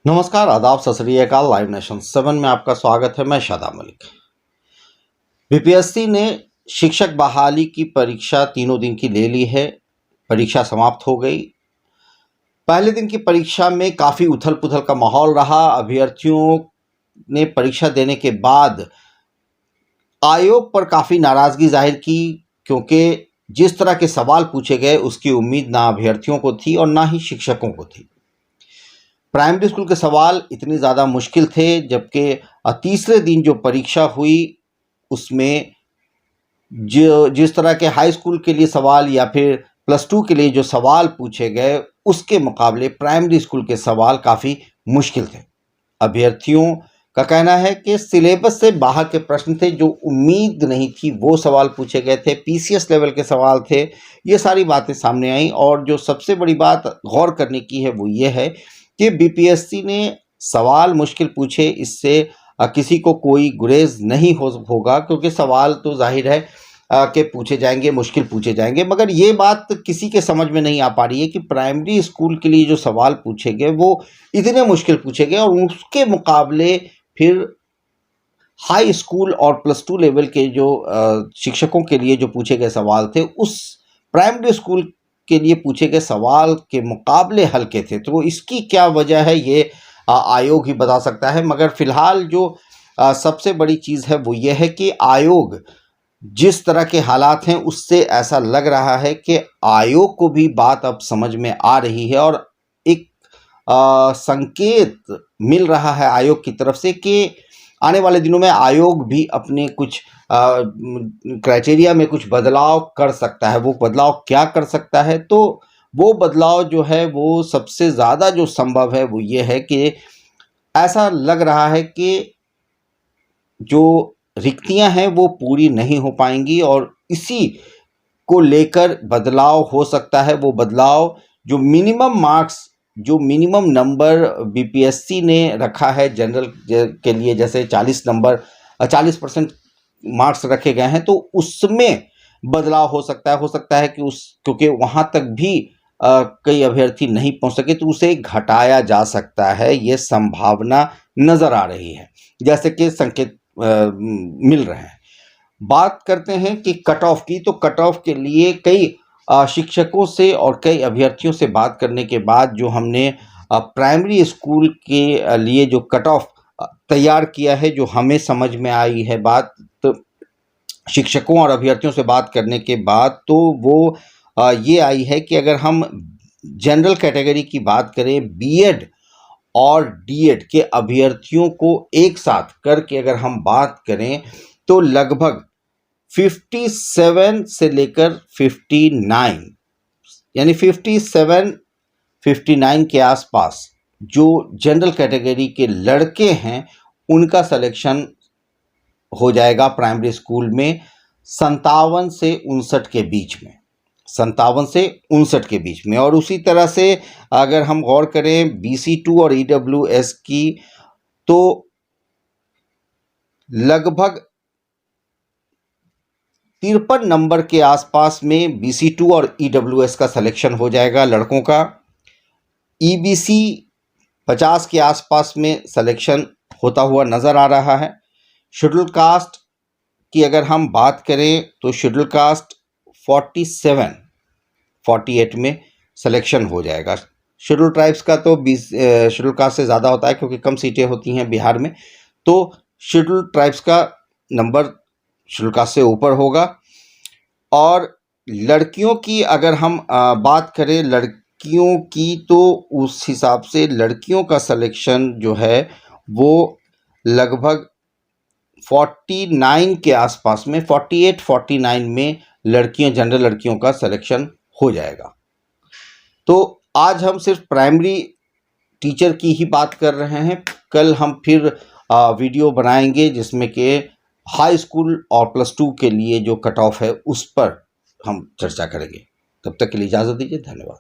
नमस्कार, आदाब, सत श्री अकाल। लाइव नेशन 7 में आपका स्वागत है। मैं शादाब मलिक। बीपीएससी ने शिक्षक बहाली की परीक्षा 3 दिन की ले ली है। परीक्षा समाप्त हो गई। पहले दिन की परीक्षा में काफ़ी उथल पुथल का माहौल रहा। अभ्यर्थियों ने परीक्षा देने के बाद आयोग पर काफ़ी नाराज़गी जाहिर की, क्योंकि जिस तरह के सवाल पूछे गए उसकी उम्मीद ना अभ्यर्थियों को थी और ना ही शिक्षकों को थी। प्राइमरी स्कूल के सवाल इतने ज़्यादा मुश्किल थे, जबकि तीसरे दिन जो परीक्षा हुई उसमें जो जिस तरह के हाई स्कूल के लिए सवाल या फिर +2 के लिए जो सवाल पूछे गए उसके मुकाबले प्राइमरी स्कूल के सवाल काफ़ी मुश्किल थे। अभ्यर्थियों का कहना है कि सिलेबस से बाहर के प्रश्न थे, जो उम्मीद नहीं थी वो सवाल पूछे गए थे, पीसीएस लेवल के सवाल थे। ये सारी बातें सामने आई और जो सबसे बड़ी बात गौर करने की है वो ये है कि बीपीएससी ने सवाल मुश्किल पूछे, इससे किसी को कोई गुरेज नहीं होगा, क्योंकि सवाल तो जाहिर है कि पूछे जाएंगे, मुश्किल पूछे जाएंगे। मगर ये बात किसी के समझ में नहीं आ पा रही है कि प्राइमरी स्कूल के लिए जो सवाल पूछे गए वो इतने मुश्किल पूछे गए और उसके मुकाबले फिर हाई स्कूल और +2 लेवल के जो शिक्षकों के लिए जो पूछे गए सवाल थे उस प्राइमरी स्कूल के लिए पूछे गए सवाल के मुकाबले हल्के थे। तो इसकी क्या वजह है ये आयोग ही बता सकता है। मगर फिलहाल जो सबसे बड़ी चीज़ है वो ये है कि आयोग जिस तरह के हालात हैं उससे ऐसा लग रहा है कि आयोग को भी बात अब समझ में आ रही है और एक संकेत मिल रहा है आयोग की तरफ से कि आने वाले दिनों में आयोग भी अपने कुछ क्राइटेरिया में कुछ बदलाव कर सकता है। वो बदलाव क्या कर सकता है? तो वो बदलाव जो है वो सबसे ज़्यादा जो संभव है वो ये है कि ऐसा लग रहा है कि जो रिक्तियां हैं वो पूरी नहीं हो पाएंगी और इसी को लेकर बदलाव हो सकता है। वो बदलाव जो मिनिमम मार्क्स, जो मिनिमम नंबर बीपीएससी ने रखा है जनरल के लिए, जैसे 40% मार्क्स रखे गए हैं, तो उसमें बदलाव हो सकता है कि क्योंकि वहाँ तक भी कई अभ्यर्थी नहीं पहुँच सके तो उसे घटाया जा सकता है। ये संभावना नज़र आ रही है, जैसे कि संकेत मिल रहे हैं। बात करते हैं कि कट ऑफ की, तो कट ऑफ के लिए कई शिक्षकों से और कई अभ्यर्थियों से बात करने के बाद जो हमने प्राइमरी स्कूल के लिए जो कट ऑफ तैयार किया है, जो हमें समझ में आई है बात, तो शिक्षकों और अभ्यर्थियों से बात करने के बाद तो वो ये आई है कि अगर हम जनरल कैटेगरी की बात करें, बीएड और डीएड के अभ्यर्थियों को एक साथ करके अगर हम बात करें तो लगभग 57 से लेकर 59, यानी 57-59 के आसपास जो जनरल कैटेगरी के लड़के हैं उनका सिलेक्शन हो जाएगा प्राइमरी स्कूल में 57 से 59 के बीच में, 57 से 59 के बीच में। और उसी तरह से अगर हम गौर करें BC2 और EWS की, तो लगभग 53 नंबर के आसपास में BC2 और EWS का सिलेक्शन हो जाएगा लड़कों का। EBC 50 के आसपास में सिलेक्शन होता हुआ नज़र आ रहा है। शेड्यूल कास्ट की अगर हम बात करें तो शेड्यूल कास्ट 48 में सिलेक्शन हो जाएगा। शेड्यूल ट्राइब्स का तो शेड्यूल कास्ट से ज़्यादा होता है क्योंकि कम सीटें होती हैं बिहार में, तो शेड्यूल ट्राइब्स का नंबर शेड्यूल कास्ट से ऊपर होगा। और लड़कियों की अगर हम बात करें लड़कियों की, तो उस हिसाब से लड़कियों का सिलेक्शन जो है वो लगभग 49 के आसपास में, 48-49 में लड़कियों, जनरल लड़कियों का सिलेक्शन हो जाएगा। तो आज हम सिर्फ प्राइमरी टीचर की ही बात कर रहे हैं। कल हम फिर वीडियो बनाएंगे जिसमें कि हाई स्कूल और +2 के लिए जो कट ऑफ है उस पर हम चर्चा करेंगे। तब तक के लिए इजाज़त दीजिए। धन्यवाद।